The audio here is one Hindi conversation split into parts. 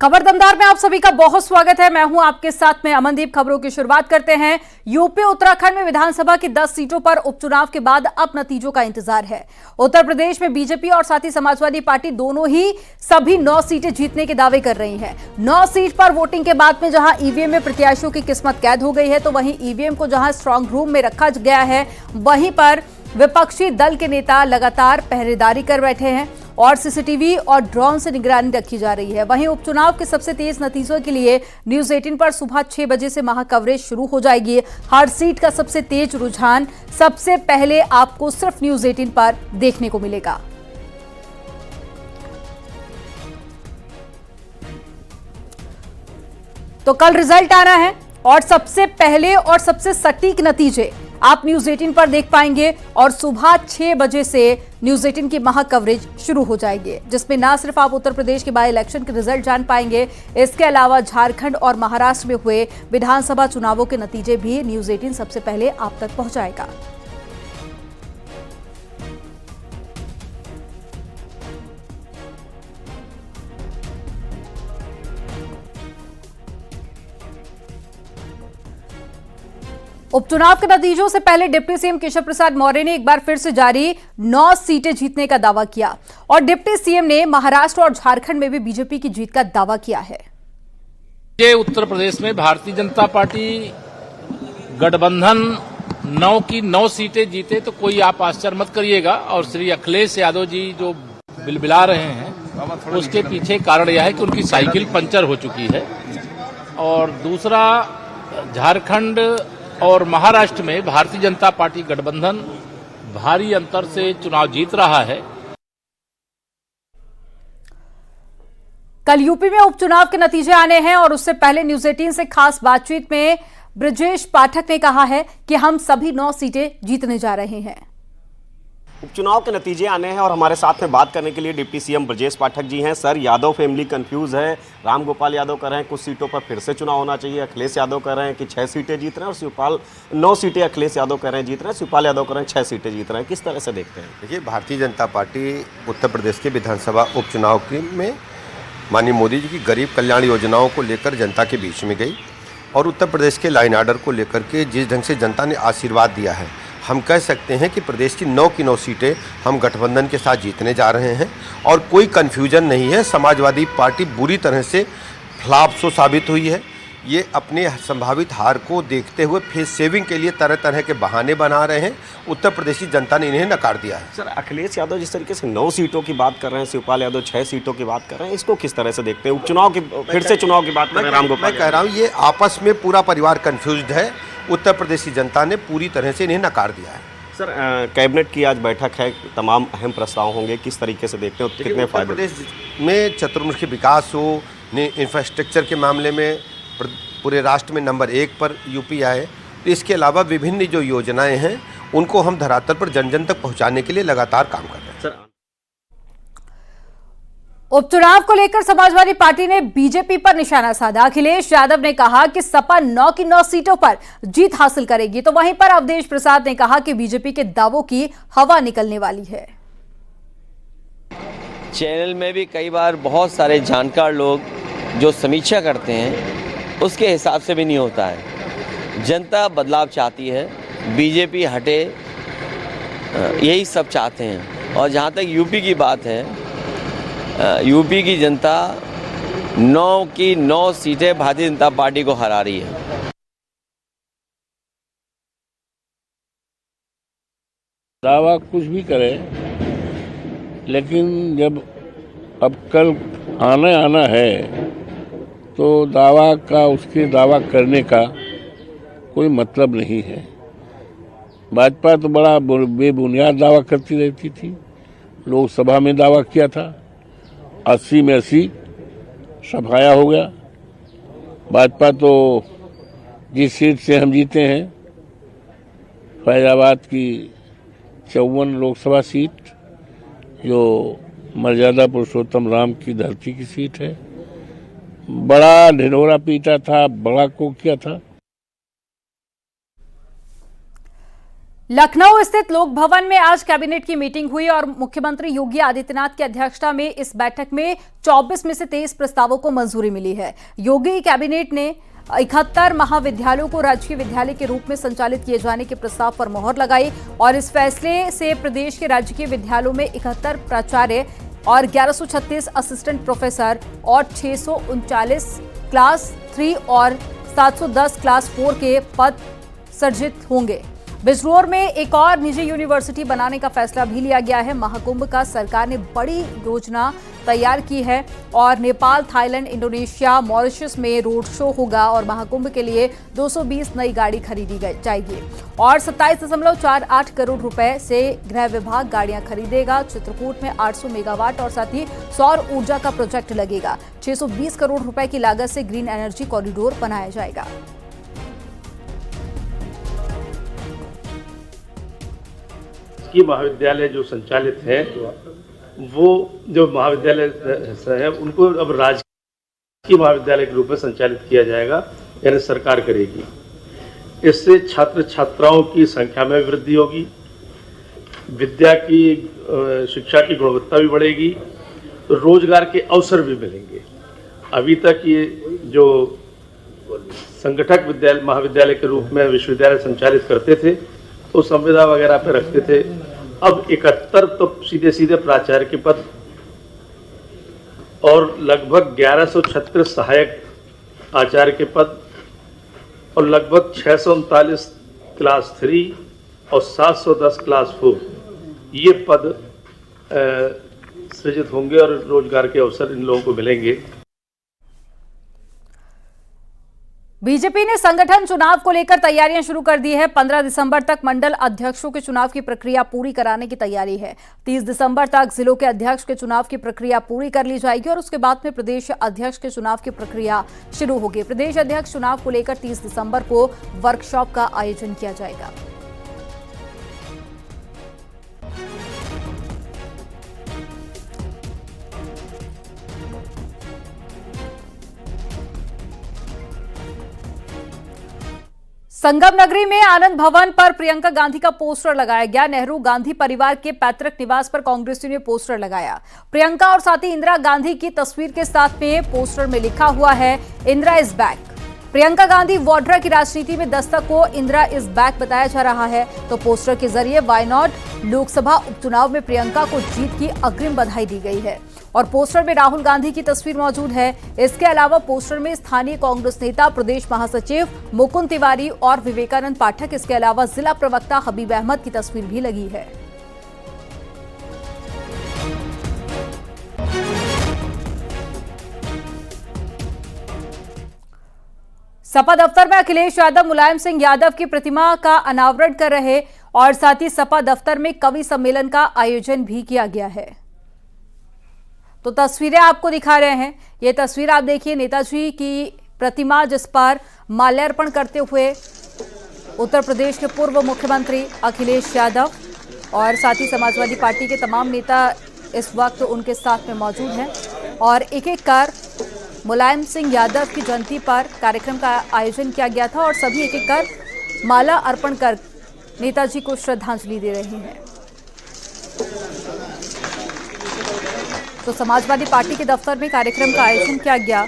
खबर दमदार में आप सभी का बहुत स्वागत है। मैं हूं आपके साथ में अमनदीप। खबरों की शुरुआत करते हैं। यूपी उत्तराखंड में विधानसभा की 10 सीटों पर उपचुनाव के बाद अब नतीजों का इंतजार है। उत्तर प्रदेश में बीजेपी और साथ ही समाजवादी पार्टी दोनों ही सभी 9 सीटें जीतने के दावे कर रही हैं। 9 सीट पर वोटिंग के बाद में जहां ईवीएम में प्रत्याशियों की किस्मत कैद हो गई है, तो वहीं ईवीएम को जहां स्ट्रांग रूम में रखा गया है, वहीं पर विपक्षी दल के नेता लगातार पहरेदारी कर बैठे हैं और सीसीटीवी और ड्रोन से निगरानी रखी जा रही है। वहीं उपचुनाव के सबसे तेज नतीजों के लिए न्यूज 18 पर सुबह 6 बजे से महा कवरेज शुरू हो जाएगी। हर सीट का सबसे तेज रुझान सबसे पहले आपको सिर्फ न्यूज 18 पर देखने को मिलेगा। तो कल रिजल्ट आना है और सबसे पहले और सबसे सटीक नतीजे आप न्यूज 18 पर देख पाएंगे और सुबह 6 बजे से न्यूज 18 की महा कवरेज शुरू हो जाएगी, जिसमें ना सिर्फ आप उत्तर प्रदेश के बाई इलेक्शन के रिजल्ट जान पाएंगे, इसके अलावा झारखंड और महाराष्ट्र में हुए विधानसभा चुनावों के नतीजे भी न्यूज 18 सबसे पहले आप तक पहुंचाएगा। उपचुनाव के नतीजों से पहले डिप्टी सीएम केशव प्रसाद मौर्य ने एक बार फिर से जारी 9 सीटें जीतने का दावा किया और डिप्टी सीएम ने महाराष्ट्र और झारखंड में भी बीजेपी की जीत का दावा किया है। उत्तर प्रदेश में भारतीय जनता पार्टी गठबंधन 9 की 9 सीटें जीते तो कोई आप आश्चर्य मत करिएगा। और श्री अखिलेश यादव जी जो बिलबिला रहे हैं उसके पीछे कारण यह है कि उनकी साइकिल पंचर हो चुकी है। और दूसरा, झारखंड और महाराष्ट्र में भारतीय जनता पार्टी गठबंधन भारी अंतर से चुनाव जीत रहा है। कल यूपी में उपचुनाव के नतीजे आने हैं और उससे पहले न्यूज 18 से खास बातचीत में ब्रजेश पाठक ने कहा है कि हम सभी 9 सीटें जीतने जा रहे हैं। उपचुनाव के नतीजे आने हैं और हमारे साथ में बात करने के लिए डिप्टी सीएम ब्रजेश पाठक जी हैं। सर, यादव फैमिली कंफ्यूज है। राम गोपाल यादव कह रहे हैं कुछ सीटों पर फिर से चुनाव होना चाहिए। अखिलेश यादव कह रहे हैं कि 6 सीटें जीत रहे हैं और शिवपाल 9 सीटें अखिलेश यादव कह रहे हैं जीत रहे हैं, शिवपाल यादव कह रहे हैं 6 सीटें जीत रहे हैं। किस तरह से देखते हैं? देखिए, भारतीय जनता पार्टी उत्तर प्रदेश के विधानसभा उपचुनाव में माननीय मोदी जी की गरीब कल्याण योजनाओं को लेकर जनता के बीच में गई और उत्तर प्रदेश के लाइन आर्डर को लेकर के जिस ढंग से जनता ने आशीर्वाद दिया है, हम कह सकते हैं कि प्रदेश की 9 की 9 सीटें हम गठबंधन के साथ जीतने जा रहे हैं और कोई कन्फ्यूजन नहीं है। समाजवादी पार्टी बुरी तरह से फ्लॉप शो साबित हुई है। ये अपने संभावित हार को देखते हुए फेस सेविंग के लिए तरह तरह के बहाने बना रहे हैं। उत्तर प्रदेश की जनता ने इन्हें नकार दिया है। सर, अखिलेश यादव जिस तरीके से 9 सीटों की बात कर रहे हैं, शिवपाल यादव 6 सीटों की बात कर रहे हैं, इसको किस तरह से देखते हैं? उपचुनाव की फिर से चुनाव की बात करें, राम गोपाल, मैं कह रहा हूँ ये आपस में पूरा परिवार कन्फ्यूज्ड है। उत्तर प्रदेश की जनता ने पूरी तरह से इन्हें नकार दिया है। सर, कैबिनेट की आज बैठक है, तमाम अहम प्रस्ताव होंगे, किस तरीके से देखते हैं? कितने उत्तर फायदे? प्रदेश में चतुर्मुखी विकास हो, इंफ्रास्ट्रक्चर के मामले में पूरे राष्ट्र में नंबर 1 पर यूपी आए। इसके अलावा विभिन्न जो योजनाएं हैं उनको हम धरातल पर जन जन तक पहुंचाने के लिए लगातार काम कर रहे हैं। सर, उपचुनाव को लेकर समाजवादी पार्टी ने बीजेपी पर निशाना साधा। अखिलेश यादव ने कहा कि सपा 9 की 9 सीटों पर जीत हासिल करेगी, तो वहीं पर अवधेश प्रसाद ने कहा कि बीजेपी के दावों की हवा निकलने वाली है। चैनल में भी कई बार बहुत सारे जानकार लोग जो समीक्षा करते हैं उसके हिसाब से भी नहीं होता है। जनता बदलाव चाहती है, बीजेपी हटे, यही सब चाहते हैं। और जहाँ तक यूपी की बात है, यूपी की जनता 9 की 9 सीटें भारतीय जनता पार्टी को हरा रही है। दावा कुछ भी करे, लेकिन जब अब कल आना है तो दावा का, उसके दावा करने का कोई मतलब नहीं है। भाजपा तो बड़ा बेबुनियाद दावा करती रहती थी। लोकसभा में दावा किया था 80 में 80 सफाया हो गया। भाजपा तो जिस सीट से हम जीते हैं, फैजाबाद की 54 लोकसभा सीट, जो मर्यादा पुरुषोत्तम राम की धरती की सीट है, बड़ा ढिढोरा पीटा था, बड़ा को किया था। लखनऊ स्थित लोक भवन में आज कैबिनेट की मीटिंग हुई और मुख्यमंत्री योगी आदित्यनाथ की अध्यक्षता में इस बैठक में 24 में से 23 प्रस्तावों को मंजूरी मिली है। योगी कैबिनेट ने 71 महाविद्यालयों को राजकीय विद्यालय के रूप में संचालित किए जाने के प्रस्ताव पर मोहर लगाई और इस फैसले से प्रदेश के राजकीय विद्यालयों में 71 प्राचार्य और 1136 असिस्टेंट प्रोफेसर और 639 क्लास 3 और 710 क्लास 4 के पद सृजित होंगे। बिजनौर में एक और निजी यूनिवर्सिटी बनाने का फैसला भी लिया गया है। महाकुंभ का सरकार ने बड़ी योजना तैयार की है और नेपाल, थाईलैंड, इंडोनेशिया, मॉरिशस में रोड शो होगा और महाकुंभ के लिए 220 नई गाड़ी खरीदी जाएगी और 27.48 करोड़ रुपए से गृह विभाग गाड़ियां खरीदेगा। चित्रकूट में 800 मेगावाट और साथ ही सौर ऊर्जा का प्रोजेक्ट लगेगा। 620 करोड़ रुपए की लागत से ग्रीन एनर्जी कॉरिडोर बनाया जाएगा। की महाविद्यालय जो संचालित है वो जो महाविद्यालय है उनको अब राजकीय महाविद्यालय के रूप में संचालित किया जाएगा, यानी सरकार करेगी। इससे छात्र छात्राओं की संख्या में वृद्धि होगी, विद्या की शिक्षा की गुणवत्ता भी बढ़ेगी, रोजगार के अवसर भी मिलेंगे। अभी तक ये जो संगठक विद्यालय महाविद्यालय के रूप में विश्वविद्यालय संचालित करते थे तो संविदा वगैरह पे रखते थे, अब 71 तो सीधे सीधे प्राचार्य के पद और लगभग 1136 सहायक आचार्य के पद और लगभग 639 क्लास 3 और 710 क्लास 4 ये पद सृजित होंगे और रोजगार के अवसर इन लोगों को मिलेंगे। बीजेपी ने संगठन चुनाव को लेकर तैयारियां शुरू कर दी है। 15 दिसंबर तक मंडल अध्यक्षों के चुनाव की प्रक्रिया पूरी कराने की तैयारी है। 30 दिसंबर तक जिलों के अध्यक्ष के चुनाव की प्रक्रिया पूरी कर ली जाएगी और उसके बाद में प्रदेश अध्यक्ष के चुनाव की प्रक्रिया शुरू होगी। प्रदेश अध्यक्ष चुनाव को लेकर 30 दिसंबर को वर्कशॉप का आयोजन किया जाएगा। संगम नगरी में आनंद भवन पर प्रियंका गांधी का पोस्टर लगाया गया। नेहरू गांधी परिवार के पैतृक निवास पर कांग्रेसियों ने पोस्टर लगाया। प्रियंका और साथ ही इंदिरा गांधी की तस्वीर के साथ में पोस्टर में लिखा हुआ है इंदिरा इज बैक। प्रियंका गांधी वाड्रा की राजनीति में दस्तक को इंदिरा इज बैक बताया जा रहा है। तो पोस्टर के जरिए वायनाड लोकसभा उपचुनाव में प्रियंका को जीत की अग्रिम बधाई दी गई है और पोस्टर में राहुल गांधी की तस्वीर मौजूद है। इसके अलावा पोस्टर में स्थानीय कांग्रेस नेता, प्रदेश महासचिव मुकुंद तिवारी और विवेकानंद पाठक, इसके अलावा जिला प्रवक्ता हबीब अहमद की तस्वीर भी लगी है। सपा दफ्तर में अखिलेश यादव मुलायम सिंह यादव की प्रतिमा का अनावरण कर रहे और साथ ही सपा दफ्तर में कवि सम्मेलन का आयोजन भी किया गया है। तो तस्वीरें आपको दिखा रहे हैं। ये तस्वीर आप देखिए, नेताजी की प्रतिमा जिस पर माल्यार्पण करते हुए उत्तर प्रदेश के पूर्व मुख्यमंत्री अखिलेश यादव और साथ ही समाजवादी पार्टी के तमाम नेता इस वक्त उनके साथ में मौजूद हैं और एक एक कर मुलायम सिंह यादव की जयंती पर कार्यक्रम का आयोजन किया गया था और सभी एक एक कर माला अर्पण कर नेताजी को श्रद्धांजलि दे रहे हैं। तो समाजवादी पार्टी के दफ्तर में कार्यक्रम का आयोजन किया गया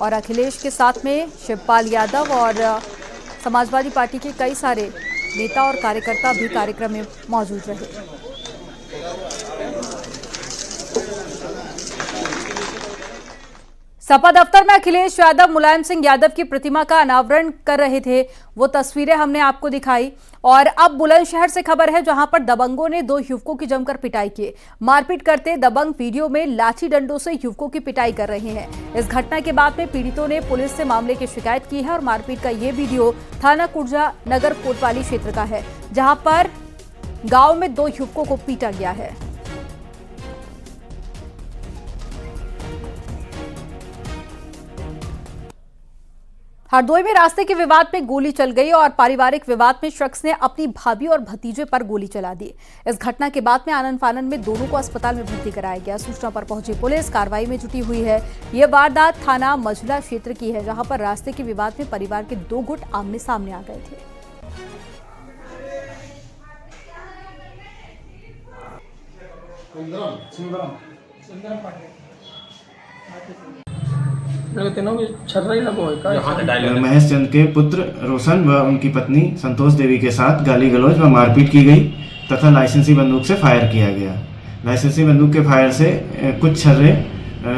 और अखिलेश के साथ में शिवपाल यादव और समाजवादी पार्टी के कई सारे नेता और कार्यकर्ता भी कार्यक्रम में मौजूद रहे। सपा दफ्तर में अखिलेश यादव मुलायम सिंह यादव की प्रतिमा का अनावरण कर रहे थे, वो तस्वीरें हमने आपको दिखाई। और अब बुलंदशहर से खबर है जहां पर दबंगों ने 2 युवकों की जमकर पिटाई की। मारपीट करते दबंग वीडियो में लाठी डंडों से युवकों की पिटाई कर रहे हैं। इस घटना के बाद में पीड़ितों ने पुलिस से मामले की शिकायत की है और मारपीट का ये वीडियो थाना कुर्जा नगर कोतवाली क्षेत्र का है जहां पर गांव में 2 युवकों को पीटा गया है। हरदोई में रास्ते के विवाद में गोली चल गई और पारिवारिक विवाद में शख्स ने अपनी भाभी और भतीजे पर गोली चला दी। इस घटना के बाद में आनन फानन में दोनों को अस्पताल में भर्ती कराया गया। सूचना पर पहुंची पुलिस कार्रवाई में जुटी हुई है। यह वारदात थाना मझला क्षेत्र की है, जहां पर रास्ते के विवाद में परिवार के दो गुट आमने सामने आ गए थे। महेश चंद के पुत्र रोशन व उनकी पत्नी संतोष देवी के साथ गाली गलौज व मारपीट की गई तथा लाइसेंसी बंदूक से फायर किया गया। लाइसेंसी बंदूक के फायर से कुछ छर्रे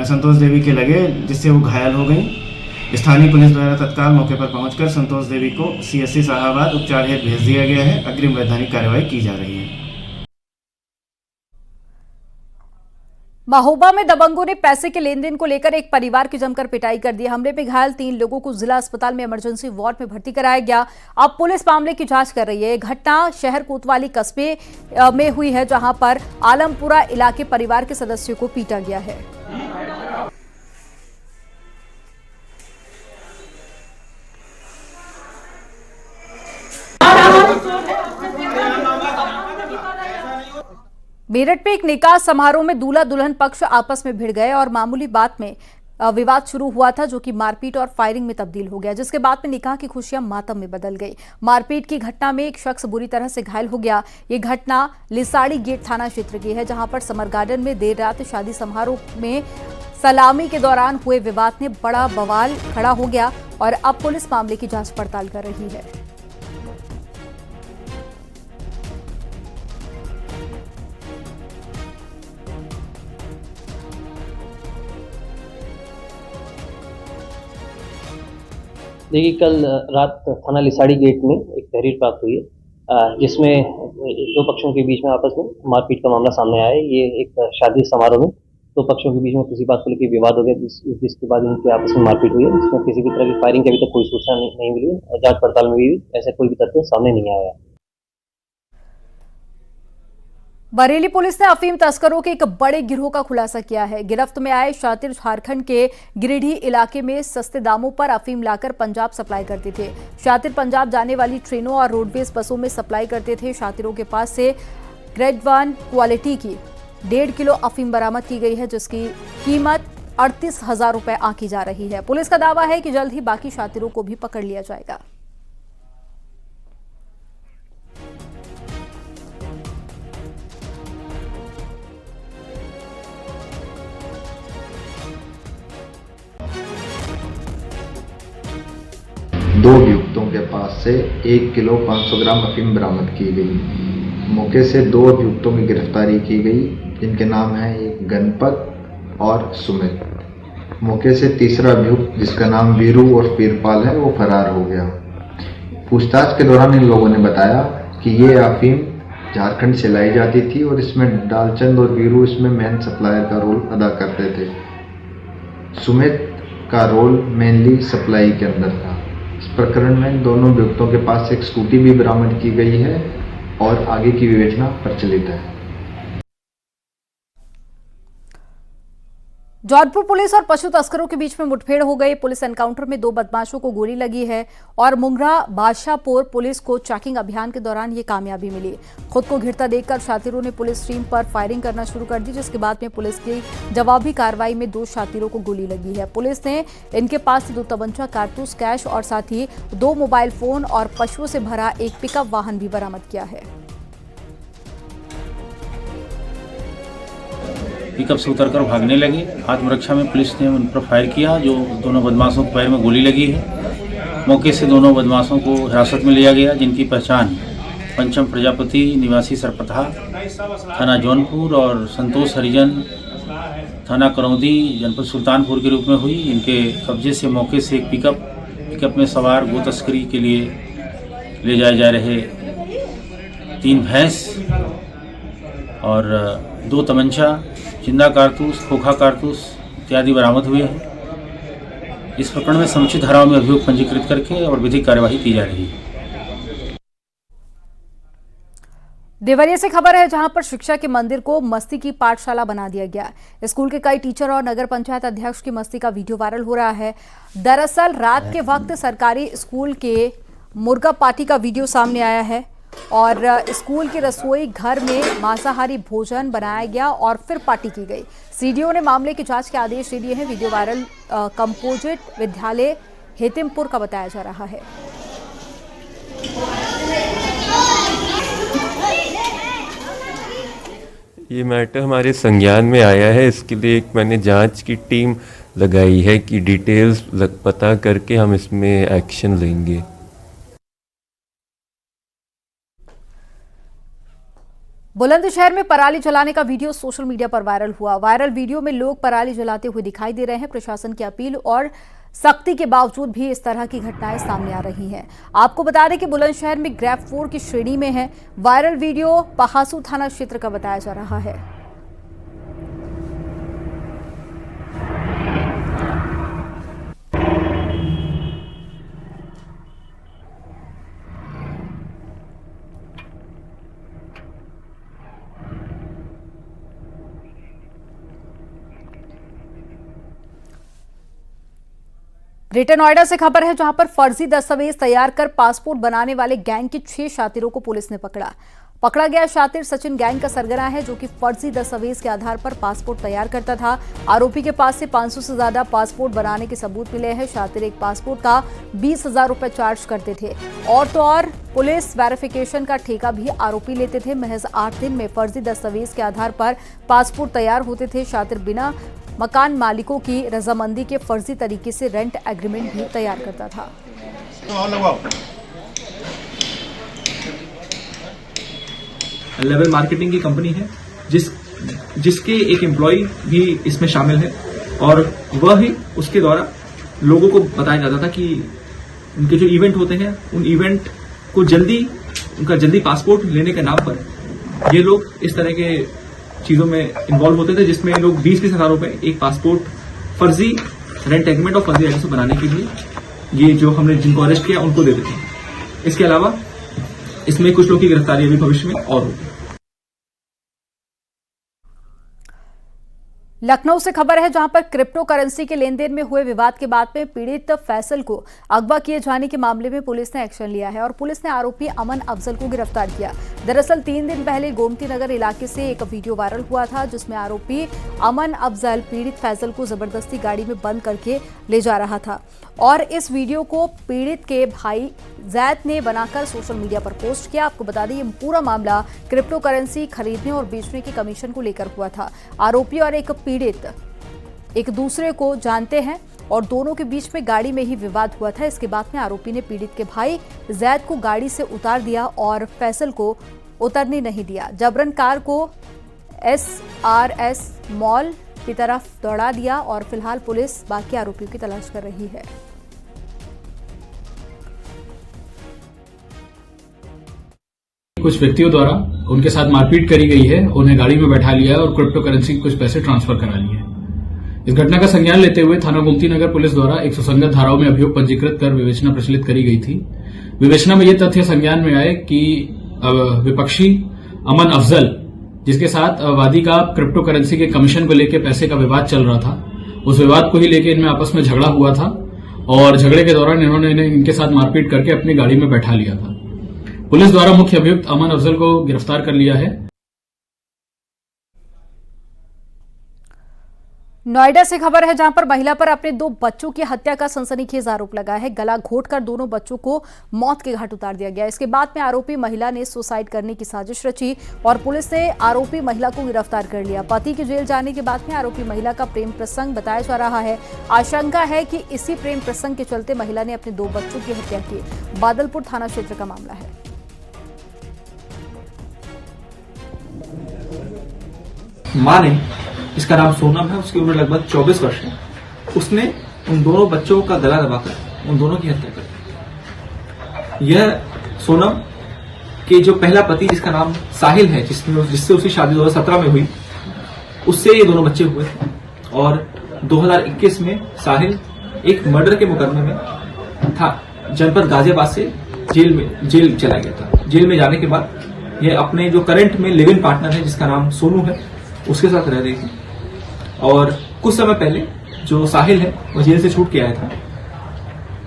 संतोष देवी के लगे, जिससे वो घायल हो गई। स्थानीय पुलिस द्वारा तत्काल मौके पर पहुंचकर संतोष देवी को CSC शाहाबाद उपचार हेतु भेज दिया गया है। अग्रिम वैधानिक कार्रवाई की जा रही है। महोबा में दबंगों ने पैसे के लेन देन को लेकर एक परिवार की जमकर पिटाई कर दी। हमले में घायल 3 लोगों को जिला अस्पताल में इमरजेंसी वार्ड में भर्ती कराया गया। अब पुलिस मामले की जांच कर रही है। यह घटना शहर कोतवाली कस्बे में हुई है, जहां पर आलमपुरा इलाके परिवार के सदस्यों को पीटा गया है। मेरठ में एक निकाह समारोह में दूल्हा दुल्हन पक्ष आपस में भिड़ गए और मामूली बात में विवाद शुरू हुआ था, जो कि मारपीट और फायरिंग में तब्दील हो गया, जिसके बाद में निकाह की खुशियां मातम में बदल गई। मारपीट की घटना में एक शख्स बुरी तरह से घायल हो गया। ये घटना लिसाड़ी गेट थाना क्षेत्र की है, जहां पर समर गार्डन में देर रात शादी समारोह में सलामी के दौरान हुए विवाद में बड़ा बवाल खड़ा हो गया और अब पुलिस मामले की जांच पड़ताल कर रही है। देखिए, कल रात थाना लिसाड़ी गेट में एक तहरीर प्राप्त हुई है, जिसमें दो पक्षों के बीच में आपस में मारपीट का मामला सामने आया है। ये एक शादी समारोह में दो पक्षों के बीच में किसी बात को लेकर विवाद हो गया, जिसके बाद इनके आपस में मारपीट हुई है। इसमें किसी भी तरह की फायरिंग की अभी तक कोई सूचना नहीं मिली है। जांच पड़ताल में भी ऐसा कोई भी तथ्य सामने नहीं आया है। बरेली पुलिस ने अफीम तस्करों के एक बड़े गिरोह का खुलासा किया है। गिरफ्त में आए शातिर झारखंड के गिरिडीह इलाके में सस्ते दामों पर अफीम लाकर पंजाब सप्लाई करते थे। शातिर पंजाब जाने वाली ट्रेनों और रोडवेज बसों में सप्लाई करते थे। शातिरों के पास से ग्रेड 1 क्वालिटी की 1.5 किलो अफीम बरामद की गई है, जिसकी कीमत 38,000 रुपए आंकी जा रही है। पुलिस का दावा है कि जल्द ही बाकी शातिरों को भी पकड़ लिया जाएगा। दो अभियुक्तों के पास से 1 किलो 500 ग्राम अफीम बरामद की गई। मौके से 2 अभियुक्तों की गिरफ्तारी की गई, जिनके नाम हैं एक गणपत और सुमित। मौके से तीसरा अभियुक्त, जिसका नाम वीरू और वीरपाल है, वो फरार हो गया। पूछताछ के दौरान इन लोगों ने बताया कि ये अफीम झारखंड से लाई जाती थी और इसमें डालचंद और वीरू इसमें मेन सप्लायर का रोल अदा करते थे। सुमित का रोल मेनली सप्लाई के अंदर था। इस प्रकरण में दोनों अभियुक्तों के पास एक स्कूटी भी बरामद की गई है और आगे की विवेचना प्रचलित है। जौनपुर पुलिस और पशु तस्करों के बीच में मुठभेड़ हो गई। पुलिस एनकाउंटर में 2 बदमाशों को गोली लगी है और मुंगरा बादशाहपुर पुलिस को चेकिंग अभियान के दौरान ये कामयाबी मिली। खुद को घिरता देखकर शातिरों ने पुलिस टीम पर फायरिंग करना शुरू कर दी, जिसके बाद में पुलिस की जवाबी कार्रवाई में 2 शातिरों को गोली लगी है। पुलिस ने इनके पास से 2 तमंचा, कारतूस, कैश और साथ ही 2 मोबाइल फोन और पशुओं से भरा एक पिकअप वाहन भी बरामद किया है। पिकअप से उतरकर भागने लगे। आत्मरक्षा में पुलिस ने उन पर फायर किया, जो दोनों बदमाशों के पैर में गोली लगी है। मौके से दोनों बदमाशों को हिरासत में लिया गया, जिनकी पहचान पंचम प्रजापति निवासी सरपथा थाना जौनपुर और संतोष हरिजन थाना करौदी जनपद सुल्तानपुर के रूप में हुई। इनके कब्जे से मौके से एक पिकअप में सवार गो तस्करी के लिए ले जाए जा रहे 3 भैंस और 2 तमंचा, जिंदा कारतूस, खोखा कारतूस इत्यादि बरामद हुए हैं। इस प्रकरण में समुचित धाराओं में अभियोग पंजीकृत करके और विधिक कार्यवाही की जा रही है। देवरिया से खबर है जहां पर शिक्षा के मंदिर को मस्ती की पाठशाला बना दिया गया। स्कूल के कई टीचर और नगर पंचायत अध्यक्ष की मस्ती का वीडियो वायरल हो रहा है। दरअसल रात के वक्त सरकारी स्कूल के मुर्गा पार्टी का वीडियो सामने आया है और स्कूल के रसोई घर में मांसाहारी भोजन बनाया गया और फिर पार्टी की गई। सीडीओ ने मामले की जांच के आदेश दे दिए हैं। वीडियो वायरल कंपोजिट विद्यालय हेतिमपुर का बताया जा रहा है। ये मैटर हमारे संज्ञान में आया है। इसके लिए एक मैंने जांच की टीम लगाई है कि डिटेल्स पता करके हम इसमें एक्शन लेंगे। बुलंदशहर में पराली जलाने का वीडियो सोशल मीडिया पर वायरल हुआ। वायरल वीडियो में लोग पराली जलाते हुए दिखाई दे रहे हैं। प्रशासन की अपील और सख्ती के बावजूद भी इस तरह की घटनाएं सामने आ रही हैं। आपको बता दें कि बुलंदशहर में ग्रेफ 4 की श्रेणी में है। वायरल वीडियो पहासू थाना क्षेत्र का बताया जा रहा है। ग्रेटर नोएडा से खबर है जहां पर फर्जी दस्तावेज तैयार कर पासपोर्ट बनाने वाले गैंग के 6 शातिरों को पुलिस ने पकड़ा गया शातिर सचिन गैंग का सरगना है जो कि फर्जी दस्तावेज के आधार पर पासपोर्ट तैयार करता था। आरोपी के पास से 500 से ज्यादा पासपोर्ट बनाने के सबूत मिले हैं। शातिर एक पासपोर्ट का 20,000 रुपए चार्ज करते थे और तो और पुलिस वेरिफिकेशन का ठेका भी आरोपी लेते थे। महज 8 दिन में फर्जी दस्तावेज के आधार पर पासपोर्ट तैयार होते थे। शातिर बिना मकान मालिकों की रजामंदी के फर्जी तरीके से रेंट एग्रीमेंट भी तैयार करता था। लेवल मार्केटिंग की कंपनी है जिसके एक एम्प्लॉय भी इसमें शामिल है और वह ही उसके द्वारा लोगों को बताया जाता था कि उनके जो इवेंट होते हैं उन इवेंट को जल्दी पासपोर्ट लेने के नाम पर ये लोग इस तरह के चीजों में इन्वॉल्व होते थे जिसमें लोग 20-20 हजार रुपए एक पासपोर्ट फर्जी रेंट एग्रीमेंट और फर्जी एड्रेस बनाने के लिए ये जो हमने जिनको अरेस्ट किया उनको दे देते हैं। इसके अलावा इसमें कुछ लोग की गिरफ्तारी अभी भविष्य में और होगी। लखनऊ से खबर है जहां पर क्रिप्टो करेंसी के लेन देन में हुए विवाद के बाद में पीड़ित फैसल को अगवा किए जाने के मामले में पुलिस ने एक्शन लिया है और पुलिस ने आरोपी अमन अफजल को गिरफ्तार किया। दरअसल 3 दिन पहले गोमती नगर इलाके से एक वीडियो वायरल हुआ था जिसमें आरोपी अमन अफजल पीड़ित फैसल को जबरदस्ती गाड़ी में बंद करके ले जा रहा था और इस वीडियो को पीड़ित के भाई जैद ने बनाकर सोशल मीडिया पर पोस्ट किया। आपको बता दें ये पूरा मामला क्रिप्टो करेंसी खरीदने और बेचने के कमीशन को लेकर हुआ था। आरोपी और एक पीड़ित एक दूसरे को जानते हैं और दोनों के बीच में गाड़ी में ही विवाद हुआ था। इसके बाद में आरोपी ने पीड़ित के भाई जैद को गाड़ी से उतार दिया और फैसल को उतरने नहीं दिया। जबरन कार को SRS मॉल की तरफ दौड़ा दिया और फिलहाल पुलिस बाकी आरोपियों की तलाश कर रही है। कुछ व्यक्तियों द्वारा उनके साथ मारपीट करी गई है, उन्हें गाड़ी में बैठा लिया है और क्रिप्टो करेंसी के कुछ पैसे ट्रांसफर करा लिए। इस घटना का संज्ञान लेते हुए थाना गोमती नगर पुलिस द्वारा 100 संगत धाराओं में अभियोग पंजीकृत कर विवेचना प्रचलित करी गई थी। विवेचना में यह तथ्य संज्ञान में आए कि विपक्षी अमन अफजल जिसके साथ वादी का क्रिप्टो करेंसी के कमीशन को लेकर पैसे का विवाद चल रहा था, उस विवाद को ही लेकर इनमें आपस में झगड़ा हुआ था और झगड़े के दौरान इन्होंने इनके साथ मारपीट करके अपनी गाड़ी में बैठा लिया था। पुलिस द्वारा मुख्य अभियुक्त अमन अफजल को गिरफ्तार कर लिया है। नोएडा से खबर है जहां पर महिला पर अपने 2 बच्चों की हत्या का सनसनीखेज आरोप लगा है। गला घोंटकर दोनों बच्चों को मौत के घाट उतार दिया गया। इसके बाद में आरोपी महिला ने सुसाइड करने की साजिश रची और पुलिस ने आरोपी महिला को गिरफ्तार कर लिया। पति के जेल जाने के बाद में आरोपी महिला का प्रेम प्रसंग बताया जा रहा है। आशंका है कि इसी प्रेम प्रसंग के चलते महिला ने अपने 2 बच्चों की हत्या की। बादलपुर थाना क्षेत्र का मामला है। मां ने, इसका नाम सोनम है, उसकी उम्र लगभग 24 वर्ष है, उसने उन दोनों बच्चों का गला दबाकर उन दोनों की हत्या कर दी। यह सोनम के जो पहला पति जिसका नाम साहिल है, जिससे उसकी शादी 2017 में हुई, उससे ये दोनों बच्चे हुए थे और 2021 में साहिल एक मर्डर के मुकदमे में था। जनपद गाजियाबाद से जेल चला गया था। जेल में जाने के बाद ये अपने जो करंट में लिव इन पार्टनर है जिसका नाम सोनू है उसके साथ रह रही थी। और कुछ समय पहले जो साहिल है वो जेल से छूट के आया था,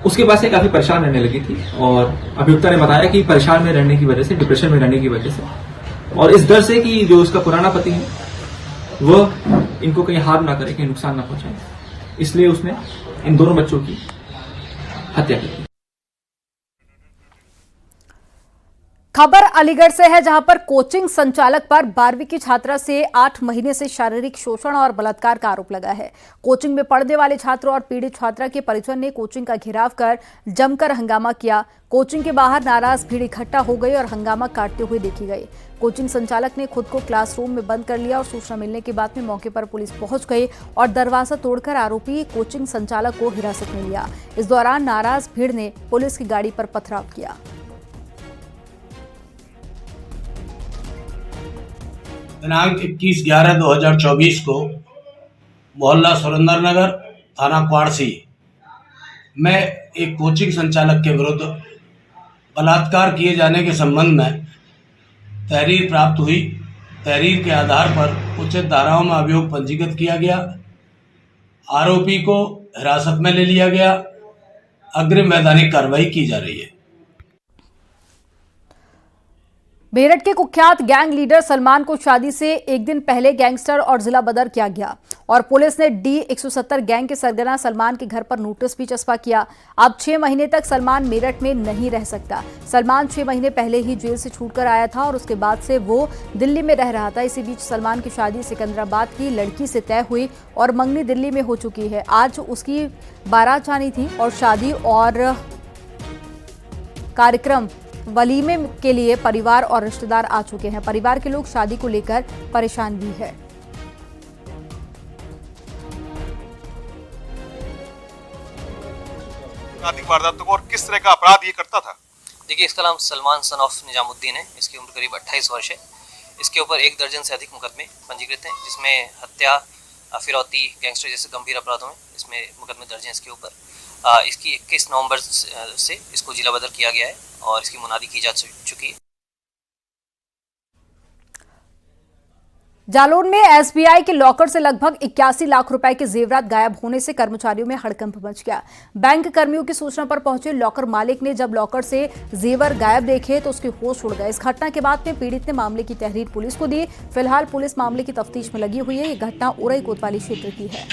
उसके पास से काफी परेशान रहने लगी थी और अभियुक्ता ने बताया कि परेशान में रहने की वजह से, डिप्रेशन में रहने की वजह से और इस डर से कि जो उसका पुराना पति है वह इनको कहीं हार्म ना करे, कहीं नुकसान ना पहुंचाए, इसलिए उसने इन दोनों बच्चों की हत्या की। खबर अलीगढ़ से है, जहां पर कोचिंग संचालक पर 12वीं की छात्रा से 8 महीने से शारीरिक शोषण और बलात्कार का आरोप लगा है। कोचिंग में पढ़ने वाले छात्र और पीड़ित छात्रा के परिजन ने कोचिंग का घेराव कर जमकर हंगामा किया। कोचिंग के बाहर नाराज भीड़ इकट्ठा हो गई और हंगामा काटते हुए देखी गई। कोचिंग संचालक ने खुद को क्लासरूम में बंद कर लिया और सूचना मिलने के बाद में मौके पर पुलिस पहुंच गई और दरवाजा तोड़कर आरोपी कोचिंग संचालक को हिरासत में लिया। इस दौरान नाराज भीड़ ने पुलिस की गाड़ी पर पथराव किया। दिनांक 21/11/2024 को मोहल्ला सुरेंद्र नगर, थाना क्वाड़सी में एक कोचिंग संचालक के विरुद्ध बलात्कार किए जाने के संबंध में तहरीर प्राप्त हुई। तहरीर के आधार पर उचित धाराओं में अभियोग पंजीकृत किया गया। आरोपी को हिरासत में ले लिया गया। अग्रिम वैधानिक कार्रवाई की जा रही है। मेरठ के कुख्यात गैंग लीडर सलमान को शादी से एक दिन पहले गैंगस्टर और जिला बदर किया गया और पुलिस ने D170 गैंग के सरगना सलमान के घर पर नोटिस भी चस्पा किया। अब 6 महीने तक सलमान मेरठ में नहीं रह सकता। सलमान 6 महीने पहले ही जेल से छूटकर आया था और उसके बाद से वो दिल्ली में रह रहा था। इसी बीच सलमान की शादी सिकंदराबाद की लड़की से तय हुई और मंगनी दिल्ली में हो चुकी है। आज उसकी बारात जानी थी और शादी और कार्यक्रम वलीमे के लिए परिवार और रिश्तेदार आ चुके हैं। परिवार के लोग शादी को लेकर परेशान भी है। वारदातों को और किस तरह का अपराध ये करता था? देखिए, इसका नाम सलमान सन ऑफ निजामुद्दीन है। इसकी उम्र करीब 28 वर्ष है। इसके ऊपर 1 दर्जन से अधिक मुकदमे पंजीकृत हैं, जिसमें हत्या, फिरौती, गैंगस्टर जैसे गंभीर अपराधों में इसमें मुकदमे दर्ज हैं। इसके ऊपर इसकी 21 नवंबर से इसको जिला बदर किया गया है और इसकी मुनादी की जा चुकी है। जालौन में SBI के लॉकर से लगभग 81 लाख रुपए के जेवरात गायब होने से कर्मचारियों में हड़कंप मच गया। बैंक कर्मियों की सूचना पर पहुंचे लॉकर मालिक ने जब लॉकर से जेवर गायब देखे तो उसके होश उड़ गए। इस घटना के बाद में पीड़ित ने मामले की तहरीर पुलिस को दी। फिलहाल पुलिस मामले की तफ्तीश में लगी हुई है। ये घटना उरई कोतवाली क्षेत्र की है।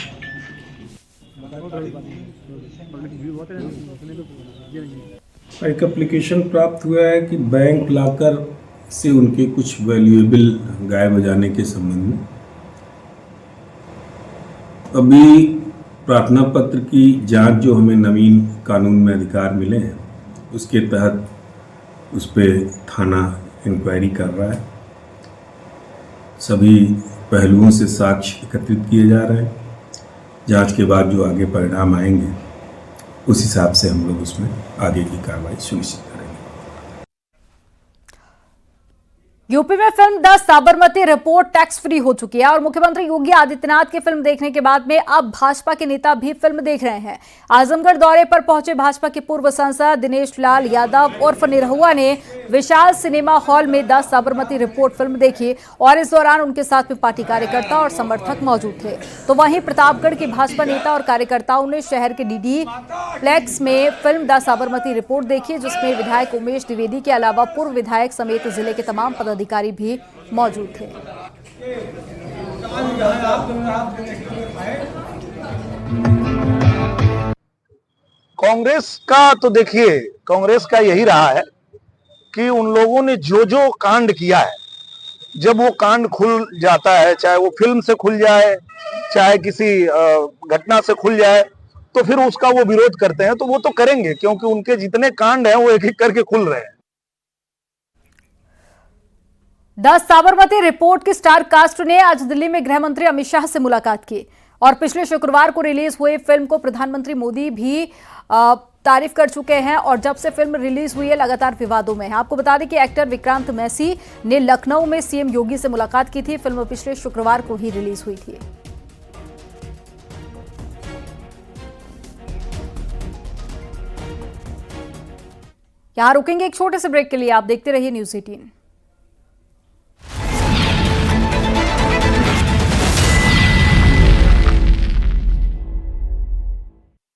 एक एप्लीकेशन प्राप्त हुआ है कि बैंक लॉकर से उनके कुछ वैल्यूएबल गायब हो जाने के संबंध में अभी प्रार्थना पत्र की जांच जो हमें नवीन कानून में अधिकार मिले हैं उसके तहत उस पर थाना इंक्वायरी कर रहा है। सभी पहलुओं से साक्ष्य एकत्रित किए जा रहे हैं। जांच के बाद जो आगे परिणाम आएंगे उस हिसाब से हम लोग उसमें आगे की कार्रवाई सुनिश्चित करेंगे। यूपी में film the Sabarmati report tax free हो चुकी है और मुख्यमंत्री योगी आदित्यनाथ की फिल्म देखने के बाद में अब भाजपा के नेता भी फिल्म देख रहे हैं। आजमगढ़ दौरे पर पहुंचे भाजपा के पूर्व सांसद दिनेश लाल यादव उर्फ निरहुआ ने विशाल सिनेमा हॉल में द साबरमती रिपोर्ट फिल्म देखी और इस दौरान उनके साथ में पार्टी कार्यकर्ता और समर्थक मौजूद थे। तो वहीं प्रतापगढ़ के भाजपा नेता और कार्यकर्ताओं ने शहर के DD प्लेक्स में फिल्म द साबरमती रिपोर्ट देखी, जिसमें विधायक उमेश द्विवेदी के अलावा पूर्व विधायक समेत जिले के तमाम अधिकारी भी मौजूद थे। कांग्रेस का तो देखिए, कांग्रेस का यही रहा है कि उन लोगों ने जो जो कांड किया है, जब वो कांड खुल जाता है, चाहे वो फिल्म से खुल जाए, चाहे किसी घटना से खुल जाए, तो फिर उसका वो विरोध करते हैं। तो वो तो करेंगे क्योंकि उनके जितने कांड हैं वो एक एक करके खुल रहे हैं। द साबरमती रिपोर्ट की स्टार कास्ट ने आज दिल्ली में गृह मंत्री अमित शाह से मुलाकात की और पिछले शुक्रवार को रिलीज हुई फिल्म को प्रधानमंत्री मोदी भी तारीफ कर चुके हैं और जब से फिल्म रिलीज हुई है लगातार विवादों में है। आपको बता दें कि एक्टर विक्रांत मैसी ने लखनऊ में CM योगी से मुलाकात की थी। फिल्म पिछले शुक्रवार को ही रिलीज हुई थी। यहां रुकेंगे एक छोटे से ब्रेक के लिए। आप देखते रहिए News 18।